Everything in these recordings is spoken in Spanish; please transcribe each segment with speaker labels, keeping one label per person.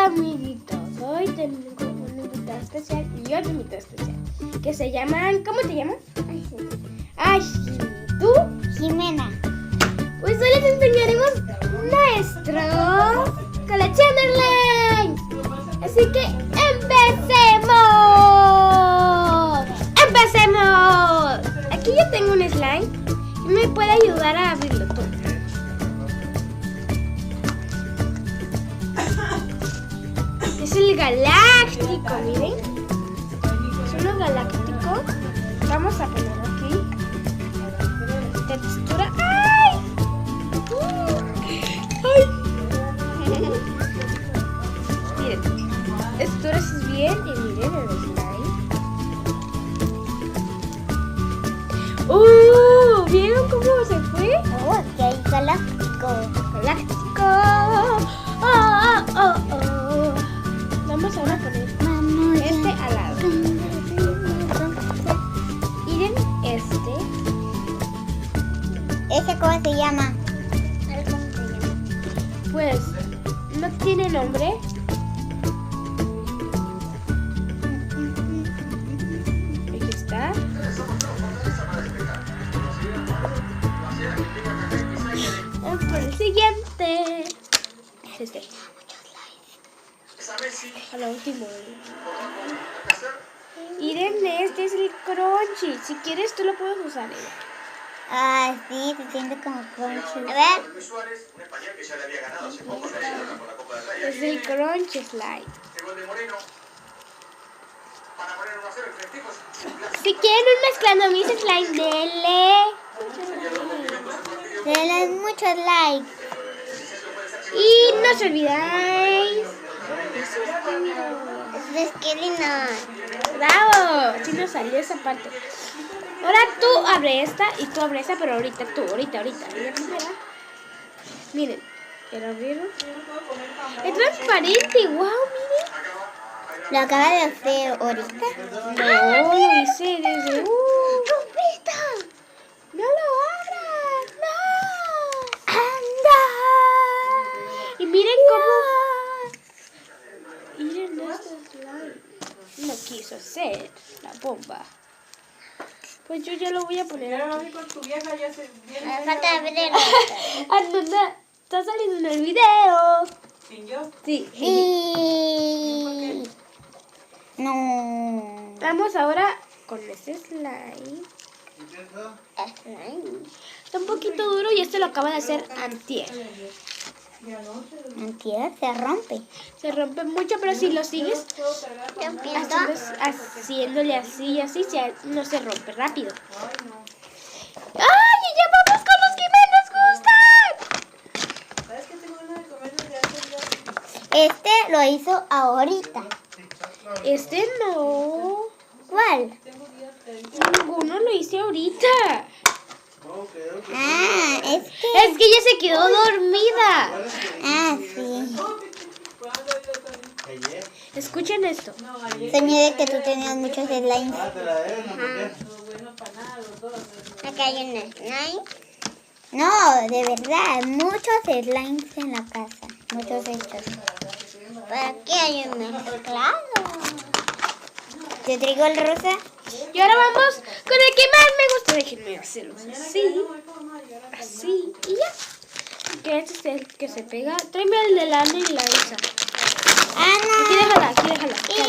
Speaker 1: Hola amiguitos, hoy tengo un invitado especial y otro invitado especial que se llaman, ¿cómo te llamas? Ashley. ¿Tú?
Speaker 2: Jimena.
Speaker 1: Pues hoy les enseñaremos nuestro colección de slimes. Así que ¡empecemos! ¡Empecemos! Aquí yo tengo un slime y me puede ayudar a abrirlo todo. Es el galáctico, miren. Es uno galáctico. Vamos a ponerlo aquí. Textura. ¡Ay! ¡Ay! Miren. Textura es bien y miren el slime. ¿Vieron cómo se fue?
Speaker 2: Oh, que hay galáctico.
Speaker 1: Galáctico. Vamos ahora a poner este al lado. Miren este.
Speaker 2: ¿Ese cómo se llama?
Speaker 1: Pues no tiene nombre. Aquí está. Vamos por el siguiente. Es este. A la última. Miren, este es el crunchy. Si quieres, tú lo puedes usar.
Speaker 2: Ah, sí, se siente como crunchy. A ver.
Speaker 1: Es el crunchy slime. Si quieren un mezclando mis slime,
Speaker 2: Denle muchos likes.
Speaker 1: y no se olvidáis.
Speaker 2: Es que lindo.
Speaker 1: ¡Bravo! Sí nos salió esa parte. Ahora tú abre esta y tú abre esta, pero ahorita tú, ahorita. La primera. Miren, ¿quiero abrirlo? Es transparente, wow, miren.
Speaker 2: ¿Lo acaba de hacer ahorita?
Speaker 1: No, lo hice desde...
Speaker 2: ¡Rupita!
Speaker 1: ¡No lo abras! ¡No!
Speaker 2: ¡Anda!
Speaker 1: Y miren cómo... Miren este slime. No quiso hacer la bomba. Pues yo ya lo voy a poner aquí.
Speaker 2: Me falta abrirlo.
Speaker 1: Ananda, está saliendo en el video.
Speaker 3: ¿Sin yo?
Speaker 1: Sí.
Speaker 2: Sí. No.
Speaker 1: Vamos ahora con este slime. Está un poquito duro y este lo acaba de hacer antier.
Speaker 2: Antier se rompe.
Speaker 1: Se rompe mucho, pero si lo sigues haciéndole así y así, no se rompe rápido. ¡Ay! ¡Ya vamos con los que menos gustan!
Speaker 3: ¿Sabes que tengo ganas de comer desde hace días?
Speaker 2: Este lo hizo ahorita.
Speaker 1: Este no.
Speaker 2: ¿Cuál?
Speaker 1: Ninguno lo hice ahorita.
Speaker 2: Ah,
Speaker 1: Es que ella se quedó dormida.
Speaker 2: Ah, sí.
Speaker 1: Escuchen esto.
Speaker 2: Soñé de que tú tenías muchos slimes. Acá hay un slime. No, de verdad, muchos slimes en la casa. Muchos hechos. ¿Por qué hay un mezclado? ¿Te traigo el rosa?
Speaker 1: Y ahora vamos con el que más me gusta. Déjenme hacerlo así. Así. Y ya. Que este es el que se pega. Tráeme el de la Ana y la Elsa.
Speaker 2: Ana.
Speaker 1: Aquí déjala.
Speaker 2: Y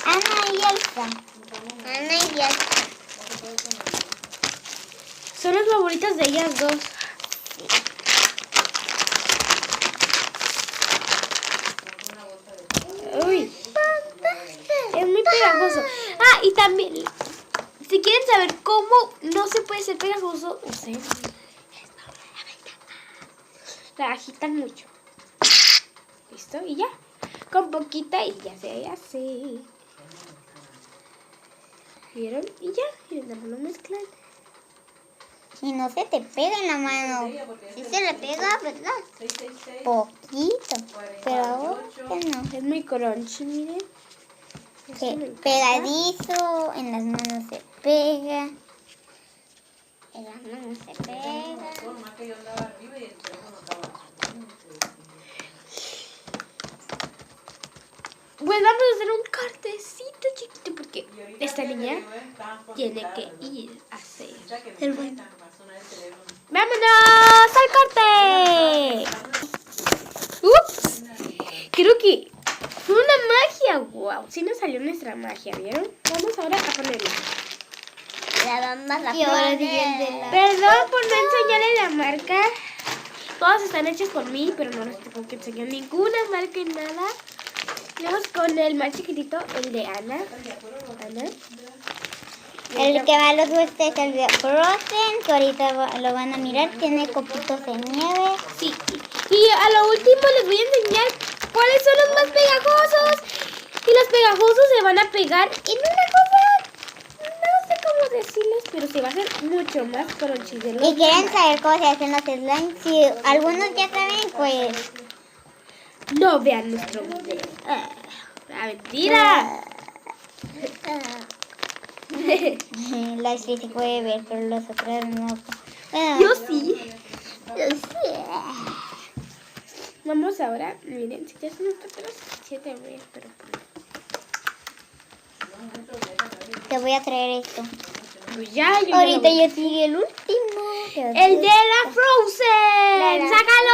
Speaker 2: Ana y Elsa. Ana y Elsa.
Speaker 1: Son las favoritas de ellas dos. Uy. Es muy pegajoso. Ah, y también, si quieren saber cómo no se puede ser pegajoso, usen. La agitan mucho. ¿Listo? Y ya. Con poquita y ya se hace. ¿Vieron? Y ya. Y lo mezclan.
Speaker 2: Y no se te pega en la mano. Sí se le pega, ¿verdad? Poquito. Pero ahora no.
Speaker 1: Es muy crunchy, miren.
Speaker 2: Pegadizo. En las manos se pega. En las manos se pega.
Speaker 1: Pues vamos a hacer un cartecito chiquito porque esta niña tiene que ir a hacer el baño. ¡Vámonos al corte! ¡Ups! Creo que fue una magia. ¡Wow! Sí nos salió nuestra magia, ¿vieron? Vamos ahora a ponerla.
Speaker 2: La vamos a
Speaker 1: Y ahora
Speaker 2: poner.
Speaker 1: perdón por no enseñarle la marca. Todas están hechas por mí, pero no les tengo que enseñar ninguna marca en nada. Vamos con el más chiquitito, el de Ana. Ana.
Speaker 2: El que va a los gustos es el de Frozen, que ahorita lo van a mirar. Tiene copitos de nieve.
Speaker 1: Sí. Y a lo último les voy a enseñar cuáles son los más pegajosos. Y los pegajosos se van a pegar en una cosa, no sé cómo decirles, pero se va a hacer mucho más crunchy de los
Speaker 2: Y quieren saber cómo se hacen los slimes. Si algunos ya saben, pues...
Speaker 1: No vean nuestro video. ¡La mentira!
Speaker 2: La sí se puede ver, pero los otros no.
Speaker 1: Yo sí.
Speaker 2: Yo sí.
Speaker 1: Vamos ahora, miren, si ya son nosotros 7 veces, pero...
Speaker 2: Te voy a traer esto.
Speaker 1: Pues ya, yo
Speaker 2: Ahorita
Speaker 1: ya
Speaker 2: yo sigue el último.
Speaker 1: el de la Frozen. Sácalo.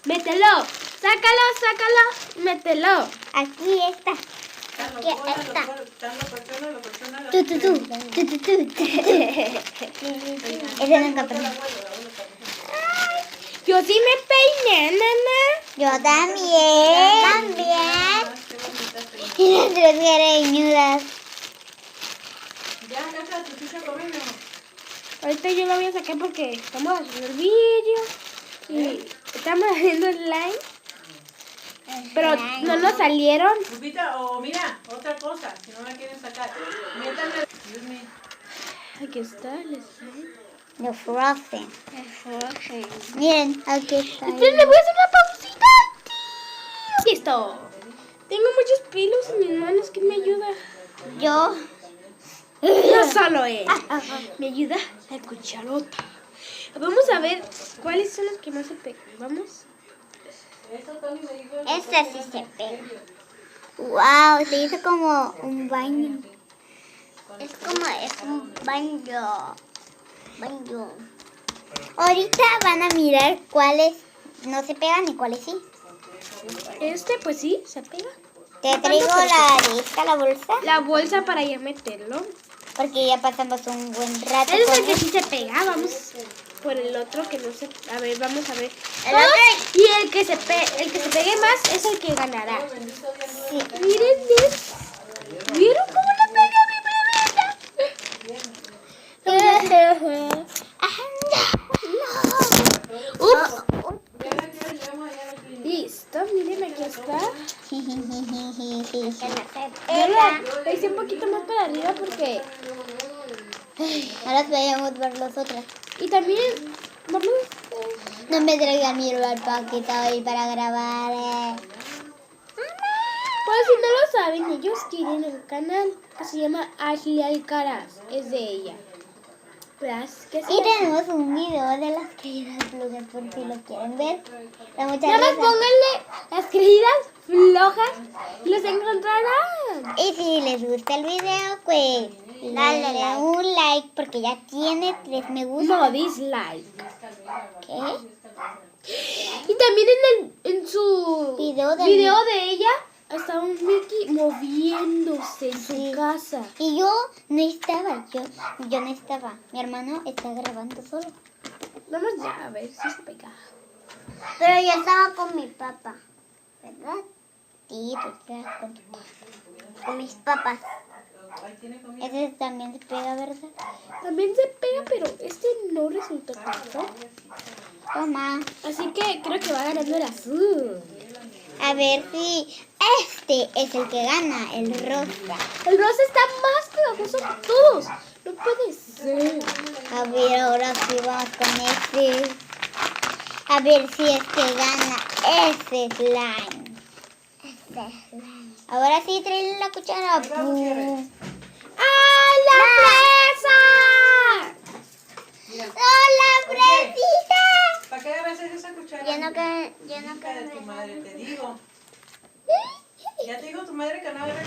Speaker 1: Mételo. Sácalo. Mételo.
Speaker 2: Aquí está. Aquí está. Tú. Ese nunca pasó.
Speaker 1: Yo sí me peiné, mamá.
Speaker 2: Yo también. Y las tres greñudas.
Speaker 3: Ya, Cacha, tu chicha comiendo.
Speaker 1: Ahorita yo lo voy a sacar porque estamos haciendo el vídeo. Y estamos haciendo el live. Pero no nos salieron.
Speaker 3: Lupita, o mira, otra cosa, si no la quieren sacar. Métanle. Dios mío.
Speaker 1: Aquí está el slime.
Speaker 2: De Frozen. Miren, aquí está.
Speaker 1: Entonces le voy a hacer una pausita. Listo. Tengo muchos pelos en mis manos. ¿Quién me ayuda?
Speaker 2: Yo.
Speaker 1: No solo él. Me ayuda la cucharota. Vamos a ver cuáles son los que más se pegan. Vamos.
Speaker 2: Esta sí se pega. Wow, se hizo como un baño. Es un baño. Ahorita van a mirar cuáles no se pegan y cuáles sí.
Speaker 1: Este, pues sí, se pega.
Speaker 2: Te traigo la bolsa,
Speaker 1: La bolsa para ya meterlo.
Speaker 2: porque ya pasamos un buen rato.
Speaker 1: Ese es
Speaker 2: con
Speaker 1: el que
Speaker 2: él.
Speaker 1: sí se pega. Vamos por el otro que no se... A ver, vamos a ver.
Speaker 2: El otro-
Speaker 1: Y el que se pegue más es el que ganará.
Speaker 2: Sí.
Speaker 1: Miren, ¿vieron cómo le pega a mi bebita? Ups. Listo, miren, aquí está. Yo lo hice un poquito más para arriba porque...
Speaker 2: Ahora podemos ver los otros.
Speaker 1: Y también, vamos...
Speaker 2: No me traigan mi lugar poquito hoy para grabar.
Speaker 1: Pues si no lo saben, ellos tienen un canal que se llama Ashley Alcaraz. Es de ella. Verás que sí.
Speaker 2: Y tenemos un video de las caídas flojas por si lo quieren ver. Da mucha
Speaker 1: Nada más
Speaker 2: risa.
Speaker 1: pónganle las caídas flojas y los encontrarán.
Speaker 2: Y si les gusta el video, pues dale un like porque ya tiene 3 me gusta.
Speaker 1: No, dislike.
Speaker 2: ¿Qué?
Speaker 1: Y también en su
Speaker 2: Video de
Speaker 1: de ella está un Mickey moviéndose en su casa.
Speaker 2: Y yo no estaba, yo no estaba. Mi hermano está grabando solo.
Speaker 1: Vamos ya a ver si se pega.
Speaker 2: Pero yo estaba con mi papá, ¿verdad? Sí, tú estabas con tu papá. Con mis papás. Ese también se pega, ¿verdad?
Speaker 1: También se pega, pero este no resultó tanto.
Speaker 2: Toma.
Speaker 1: Así que creo que va ganando el azul.
Speaker 2: A ver si este es el que gana, el rosa.
Speaker 1: El rosa está más pegajoso que todos. No puede ser.
Speaker 2: A ver, ahora sí vamos con este. A ver si es que gana ese slime. Ahora sí, trae la cuchara. ¡Pum!
Speaker 1: ¡Ah, la fresa!
Speaker 2: ¡Hola, fresita!
Speaker 3: ¿Para qué agarras esa cuchara?
Speaker 2: Ya no
Speaker 3: Hija de tu madre, te digo. Ya te dijo tu madre que no agarre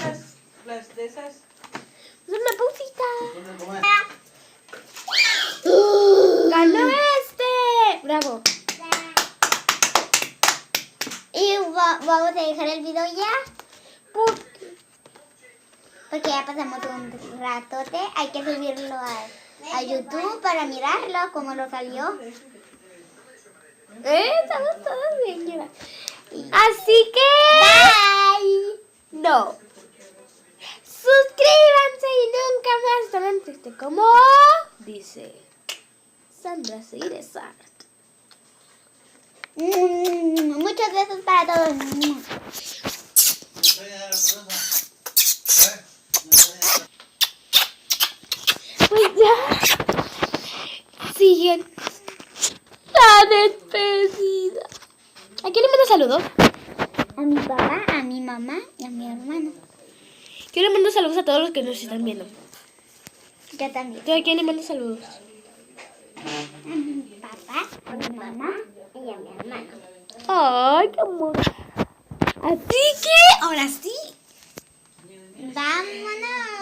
Speaker 3: las de esas.
Speaker 1: Es una pausita. ¡Ganó este! ¡Bravo!
Speaker 2: Y vamos a dejar el video ya. Porque ya pasamos un ratote. Hay que subirlo a YouTube para mirarlo, cómo lo salió.
Speaker 1: Estamos todos bien, mira. Así que...
Speaker 2: Bye.
Speaker 1: No. Suscríbanse y nunca más estarán tristes como... Dice Sandra Seirezar.
Speaker 2: Muchos besos para todos.
Speaker 1: Pues ya. Siguen la despedida. ¿A quién le mando saludos?
Speaker 2: A mi papá, a mi mamá y a mi hermano.
Speaker 1: Yo le mando saludos a todos los que nos están viendo.
Speaker 2: Yo también.
Speaker 1: ¿Tú a quién le mando saludos?
Speaker 2: A mi papá, a mi mamá y a mi hermano.
Speaker 1: Ay, qué amor. Así que, ahora sí.
Speaker 2: Vámonos.